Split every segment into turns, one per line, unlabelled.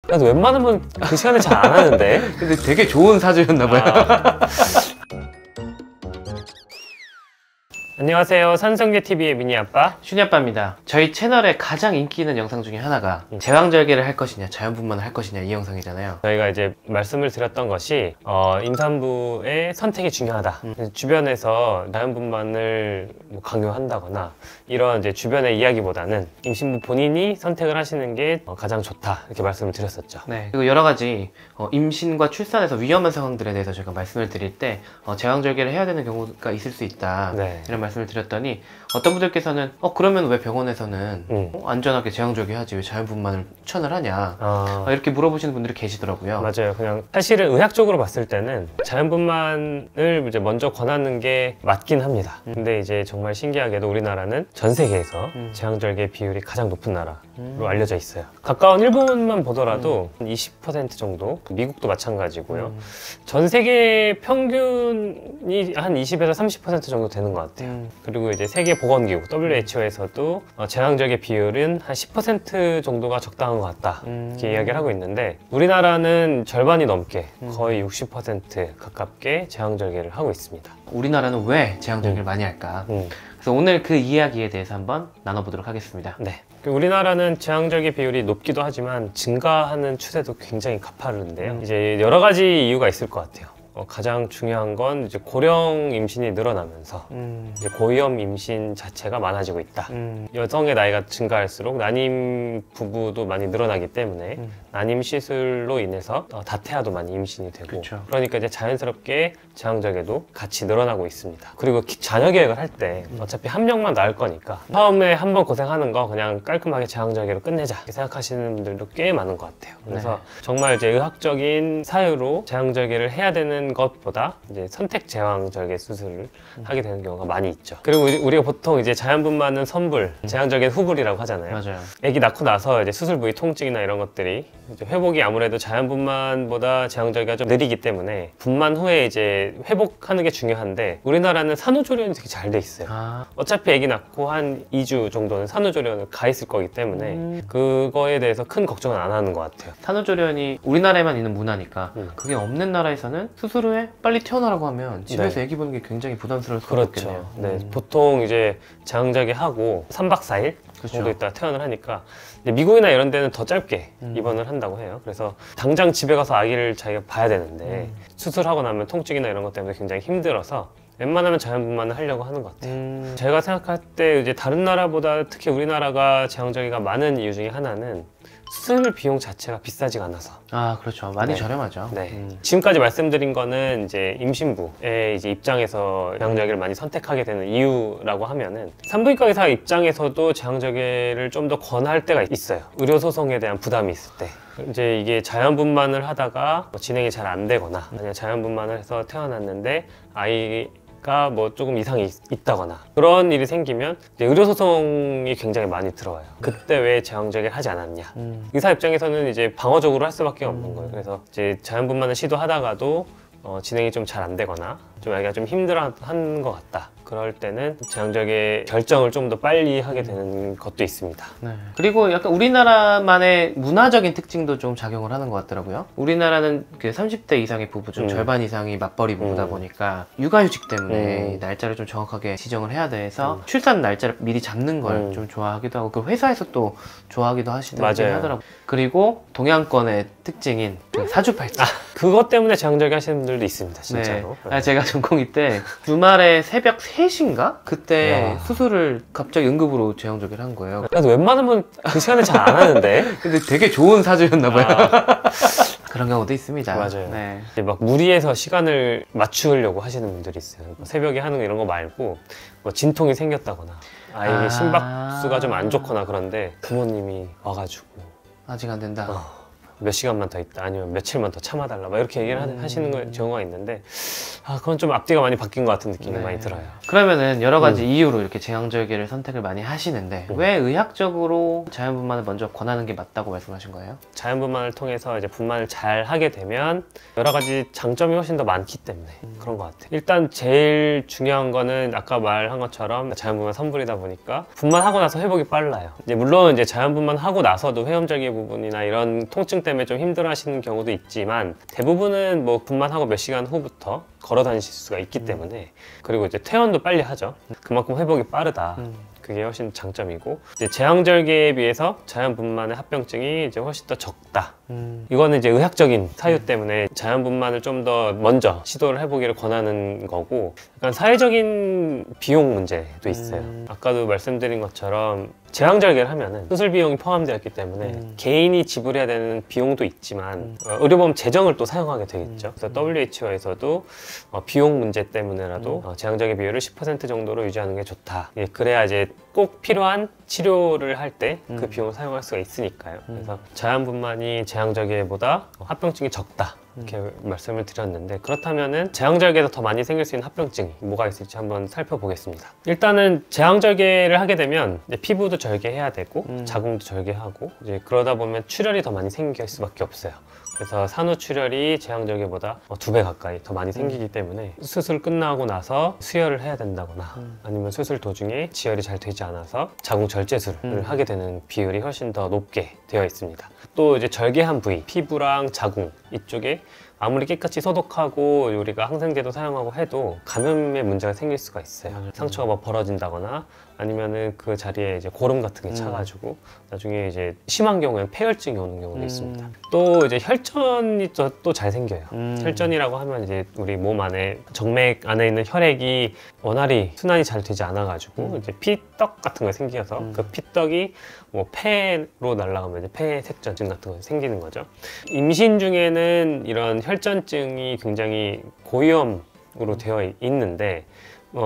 나도 웬만하면 그 시간에 잘 안 하는데.
근데 되게 좋은 사주였나봐요.
안녕하세요. 산성계TV의 미니아빠
슈니아빠입니다. 저희 채널의 가장 인기 있는 영상 중에 하나가 제왕절개를 할 것이냐 자연분만을 할 것이냐 이 영상이잖아요.
저희가 이제 말씀을 드렸던 것이 임산부의 선택이 중요하다. 주변에서 자연분만을 강요한다거나 이런 이제 주변의 이야기보다는 임신부 본인이 선택을 하시는 게 가장 좋다 이렇게 말씀을 드렸었죠.
네. 그리고 여러 가지 임신과 출산에서 위험한 상황들에 대해서 제가 말씀을 드릴 때 제왕절개를 해야 되는 경우가 있을 수 있다.
네.
이런 말씀을 드렸더니 어떤 분들께서는 그러면 왜 병원에서는 안전하게 제왕절개 하지 왜 자연분만을 추천을 하냐 이렇게 물어보시는 분들이 계시더라고요.
맞아요. 그냥 사실은 의학적으로 봤을 때는 자연분만을 이제 먼저 권하는 게 맞긴 합니다. 근데 이제 정말 신기하게도 우리나라는 전 세계에서 제왕절개 비율이 가장 높은 나라로 알려져 있어요. 가까운 일본만 보더라도 20% 정도, 미국도 마찬가지고요. 전 세계 평균이 한 20에서 30% 정도 되는 것 같아요. 그리고 이제 세계보건기구 WHO에서도 제왕절개 비율은 한 10% 정도가 적당한 것 같다 이렇게 이야기를 하고 있는데 우리나라는 절반이 넘게 거의 60% 가깝게 제왕절개를 하고 있습니다.
우리나라는 왜 제왕절개를 많이 할까? 그래서 오늘 그 이야기에 대해서 한번 나눠보도록 하겠습니다.
네. 우리나라는 제왕절개 비율이 높기도 하지만 증가하는 추세도 굉장히 가파른데요. 이제 여러 가지 이유가 있을 것 같아요. 가장 중요한 건 이제 고령 임신이 늘어나면서 이제 고위험 임신 자체가 많아지고 있다. 여성의 나이가 증가할수록 난임 부부도 많이 늘어나기 때문에 난임 시술로 인해서 다태아도 많이 임신이 되고
그쵸.
그러니까 이제 자연스럽게 제왕절개도 같이 늘어나고 있습니다. 그리고 자녀 계획을 할 때 어차피 한 명만 낳을 거니까 처음에 한 번 고생하는 거 그냥 깔끔하게 제왕절개로 끝내자 이렇게 생각하시는 분들도 꽤 많은 것 같아요. 그래서 정말 이제 의학적인 사유로 제왕절개를 해야 되는 것보다 이제 선택 제왕절개 수술을 하게 되는 경우가 많이 있죠. 그리고 우리가 보통 이제 자연분만은 선불, 제왕절개 후불이라고 하잖아요.
맞아요.
아기 낳고 나서 이제 수술 부위 통증이나 이런 것들이 이제 회복이 아무래도 자연분만보다 제왕절개가 좀 느리기 때문에 분만 후에 이제 회복하는 게 중요한데 우리나라는 산후조리원이 되게 잘 돼 있어요. 어차피 아기 낳고 한 2주 정도는 산후조리원을 가 있을 거기 때문에 그거에 대해서 큰 걱정은 안 하는 것 같아요.
산후조리원이 우리나라에만 있는 문화니까 그게 없는 나라에서는 수술 후에 빨리 태어나라고 하면 집에서 아기 보는 게 굉장히 부담스러울 수가 있겠네요.
네, 보통 이제 제왕절개 하고 3박 4일
그렇죠.
정도 있다가 퇴원을 하니까 미국이나 이런 데는 더 짧게 입원을 한다고 해요. 그래서 당장 집에 가서 아기를 자기가 봐야 되는데 수술하고 나면 통증이나 이런 것 때문에 굉장히 힘들어서 웬만하면 자연분만을 하려고 하는 것 같아요. 제가 생각할 때 이제 다른 나라보다 특히 우리나라가 제왕절개가 많은 이유 중에 하나는 수술 비용 자체가 비싸지가 않아서.
그렇죠. 많이
네.
저렴하죠.
네. 지금까지 말씀드린 거는 이제 임신부의 이제 입장에서 제왕절개를 많이 선택하게 되는 이유라고 하면은 산부인과 의사 입장에서도 제왕절개를 좀 더 권할 때가 있어요. 의료 소송에 대한 부담이 있을 때. 이제 이게 자연분만을 하다가 진행이 잘 안 되거나 아니면 자연분만을 해서 태어났는데 아이가 뭐 조금 이상이 있다거나 그런 일이 생기면 이제 의료소송이 굉장히 많이 들어와요. 그때 왜 제왕절개를 하지 않았냐. 의사 입장에서는 이제 방어적으로 할 수밖에 없는 거예요. 그래서 이제 자연분만을 시도하다가도 진행이 좀 잘 안 되거나 좀 아기가 좀 힘들어하는 것 같다. 그럴 때는 제왕절개 결정을 좀 더 빨리 하게 되는 것도 있습니다.
네. 그리고 약간 우리나라만의 문화적인 특징도 좀 작용을 하는 것 같더라고요. 우리나라는 그 30대 이상의 부부 중 절반 이상이 맞벌이 부부다 보니까 육아휴직 때문에 날짜를 좀 정확하게 지정을 해야 돼서 출산 날짜를 미리 잡는 걸 좀 좋아하기도 하고 그 회사에서 또 좋아하기도 하시더라고요. 하더라고요. 그리고 동양권의 특징인 그 사주팔자.
그것 때문에 제왕절개 하시는 분들도 있습니다. 진짜로.
네. 제가 전공의 때 주말에 새벽 3시인가? 그때 수술을 갑자기 응급으로 제왕절개를 한 거예요.
나도 웬만하면 그 시간에 잘 안 하는데.
근데 되게 좋은 사주였나봐요. 그런 경우도 있습니다.
맞아요.
네.
이제 막 무리해서 시간을 맞추려고 하시는 분들이 있어요. 새벽에 하는 이런 거 말고 뭐 진통이 생겼다거나 아이의 심박수가 좀 안 좋거나 그런데 부모님이 와가지고
아직 안 된다.
몇 시간만 더 있다 아니면 며칠만 더 참아달라 막 이렇게 얘기를 하시는 경우가 있는데 그건 좀 앞뒤가 많이 바뀐 것 같은 느낌이 많이 들어요.
그러면은 여러 가지 이유로 이렇게 제왕절개를 선택을 많이 하시는데 왜 의학적으로 자연분만을 먼저 권하는 게 맞다고 말씀하신 거예요?
자연분만을 통해서 이제 분만을 잘 하게 되면 여러 가지 장점이 훨씬 더 많기 때문에 그런 것 같아요. 일단 제일 중요한 거는 아까 말한 것처럼 자연분만 선불이다 보니까 분만하고 나서 회복이 빨라요. 이제 물론 이제 자연분만 하고 나서도 회음절개 부분이나 이런 통증 때문에 좀 힘들어 하시는 경우도 있지만 대부분은 뭐 분만하고 몇 시간 후부터 걸어 다니실 수가 있기 때문에 그리고 이제 퇴원도 빨리 하죠. 그만큼 회복이 빠르다. 그게 훨씬 장점이고 이제 제왕절개에 비해서 자연분만의 합병증이 이제 훨씬 더 적다. 이거는 이제 의학적인 사유 때문에 자연분만을 좀 더 먼저 시도를 해보기를 권하는 거고 약간 사회적인 비용 문제도 있어요. 아까도 말씀드린 것처럼 제왕절개를 하면은 수술 비용이 포함되어 있기 때문에 개인이 지불해야 되는 비용도 있지만 의료보험 재정을 또 사용하게 되겠죠. 그래서 WHO에서도 비용 문제 때문에라도 제왕절개 비율을 10% 정도로 유지하는 게 좋다. 예, 그래야 이제 꼭 필요한 치료를 할 때 그 비용을 사용할 수가 있으니까요. 그래서 자연분만이 제왕절개보다 합병증이 적다. 이렇게 말씀을 드렸는데 그렇다면은 제왕절개에서 더 많이 생길 수 있는 합병증이 뭐가 있을지 한번 살펴보겠습니다. 일단은 제왕절개를 하게 되면 이제 피부도 절개해야 되고 자궁도 절개하고 이제 그러다 보면 출혈이 더 많이 생길 수밖에 없어요. 그래서 산후출혈이 제왕절개보다 2배 가까이 더 많이 생기기 때문에 수술 끝나고 나서 수혈을 해야 된다거나 아니면 수술 도중에 지혈이 잘 되지 않아서 자궁 절제술을 하게 되는 비율이 훨씬 더 높게 되어 있습니다. 또 이제 절개한 부위, 피부랑 자궁 이쪽에 아무리 깨끗이 소독하고 우리가 항생제도 사용하고 해도 감염의 문제가 생길 수가 있어요. 상처가 뭐 벌어진다거나 아니면은 그 자리에 이제 고름 같은 게 차가지고 나중에 이제 심한 경우에는 폐혈증이 오는 경우도 있습니다. 또 이제 혈전이 또 잘 생겨요. 혈전이라고 하면 이제 우리 몸 안에 정맥 안에 있는 혈액이 원활히 순환이 잘 되지 않아가지고 이제 피떡 같은 거 생겨서 그 피떡이 뭐 폐로 날아가면 이제 폐색전증 같은 거 생기는 거죠. 임신 중에는 이런 혈전증이 굉장히 고위험으로 되어 있는데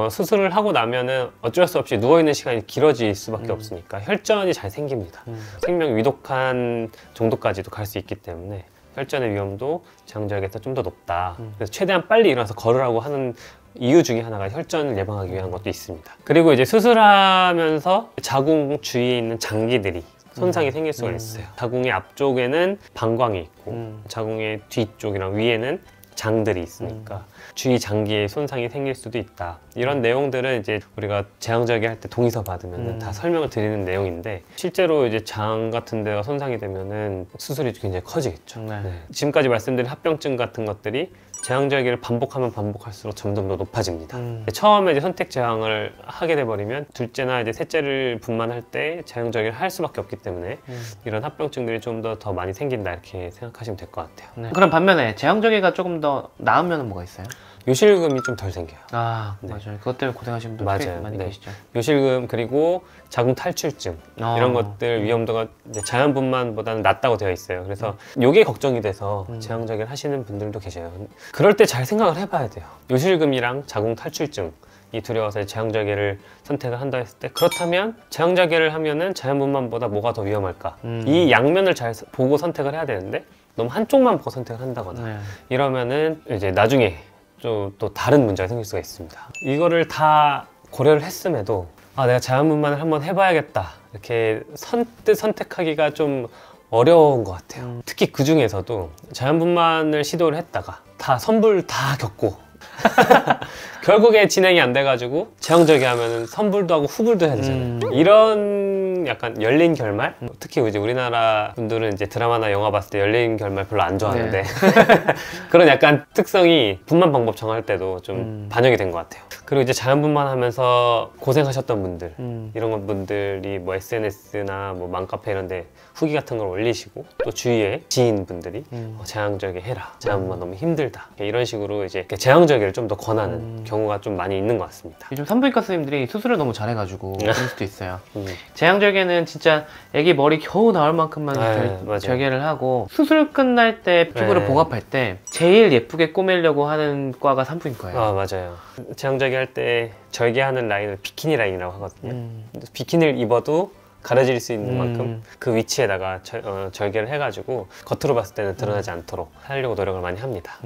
수술을 하고 나면은 어쩔 수 없이 누워있는 시간이 길어질 수밖에 없으니까 혈전이 잘 생깁니다. 생명 위독한 정도까지도 갈 수 있기 때문에 혈전의 위험도 제왕절개에서 좀 더 높다. 그래서 최대한 빨리 일어나서 걸으라고 하는 이유 중에 하나가 혈전을 예방하기 위한 것도 있습니다. 그리고 이제 수술하면서 자궁 주위에 있는 장기들이 손상이 생길 수가 있어요. 자궁의 앞쪽에는 방광이 있고 자궁의 뒤쪽이랑 위에는 장들이 있으니까 주위 장기에 손상이 생길 수도 있다. 이런 내용들은 이제 우리가 제왕절개 할 때 동의서 받으면 다 설명을 드리는 내용인데 실제로 이제 장 같은 데가 손상이 되면은 수술이 굉장히 커지겠죠. 네. 지금까지 말씀드린 합병증 같은 것들이 제왕절개를 반복하면 반복할수록 점점 더 높아집니다. 처음에 이제 선택 제왕을 하게 돼버리면 둘째나 이제 셋째를 분만할 때 제왕절개를 할 수밖에 없기 때문에 이런 합병증들이 좀 더 많이 생긴다 이렇게 생각하시면 될 것 같아요.
네. 그럼 반면에 제왕절개가 조금 더 나으면 뭐가 있어요?
요실금이 좀 덜 생겨요.
아, 네. 맞아요. 그것 때문에 고생하시는 분들 꽤 많이 계시죠.
요실금 그리고 자궁 탈출증 이런 것들 위험도가 이제 자연분만보다는 낮다고 되어 있어요. 그래서 이게 걱정이 돼서 제왕절개를 하시는 분들도 계셔요. 그럴 때 잘 생각을 해봐야 돼요. 요실금이랑 자궁 탈출증 이 두려워서 제왕절개를 선택을 한다 했을 때 그렇다면 제왕절개를 하면은 자연분만보다 뭐가 더 위험할까? 이 양면을 잘 보고 선택을 해야 되는데 너무 한쪽만 보고 선택을 한다거나 이러면은 이제 나중에 또 다른 문제가 생길 수가 있습니다. 이거를 다 고려를 했음에도 내가 자연분만을 한번 해봐야겠다 이렇게 선뜻 선택하기가 좀 어려운 것 같아요. 특히 그 중에서도 자연분만을 시도를 했다가 다 선불 다 겪고 결국에 진행이 안 돼가지고 제왕절개 하면은 선불도 하고 후불도 해야 되잖아요. 이런 약간 열린 결말? 특히 이제 우리나라 분들은 이제 드라마나 영화 봤을 때 열린 결말 별로 안 좋아하는데 그런 약간 특성이 분만 방법 정할 때도 좀 반영이 된 것 같아요. 그리고 이제 자연분만 하면서 고생하셨던 분들 이런 분들이 뭐 SNS나 뭐 맘카페 이런 데 후기 같은 걸 올리시고 또 주위에 지인분들이 제왕절개 해라, 자연분만 너무 힘들다 이런 식으로 이제 제왕절개를 좀 더 권하는 경우가 좀 많이 있는 것 같습니다.
요즘 산부인과 선생님들이 수술을 너무 잘해가지고 그럴 수도 있어요. 제왕절개는 진짜 애기 머리 겨우 나올 만큼만 절개를 하고 수술 끝날 때 피부를 봉합할 때 제일 예쁘게 꾸미려고 하는 과가 산부인과예요.
맞아요. 제왕절개 할 때 절개하는 라인을 비키니 라인이라고 하거든요. 비키니를 입어도 가려질 수 있는 만큼 그 위치에다가 절개를 해가지고 겉으로 봤을 때는 드러나지 않도록 하려고 노력을 많이 합니다.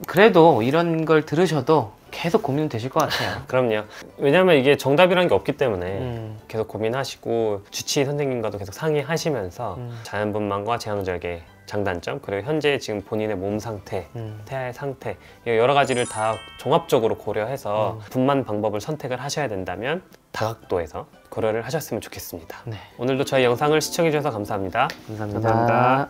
그래도 이런 걸 들으셔도 계속 고민은 되실 것 같아요.
그럼요. 왜냐하면 이게 정답이라는 게 없기 때문에 계속 고민하시고 주치의 선생님과도 계속 상의하시면서 자연분만과 제왕절개 장단점, 그리고 현재 지금 본인의 몸 상태, 태아의 상태, 여러 가지를 다 종합적으로 고려해서 분만 방법을 선택을 하셔야 된다면 다각도에서 고려를 하셨으면 좋겠습니다.
네.
오늘도 저희 영상을 시청해 주셔서 감사합니다.
감사합니다.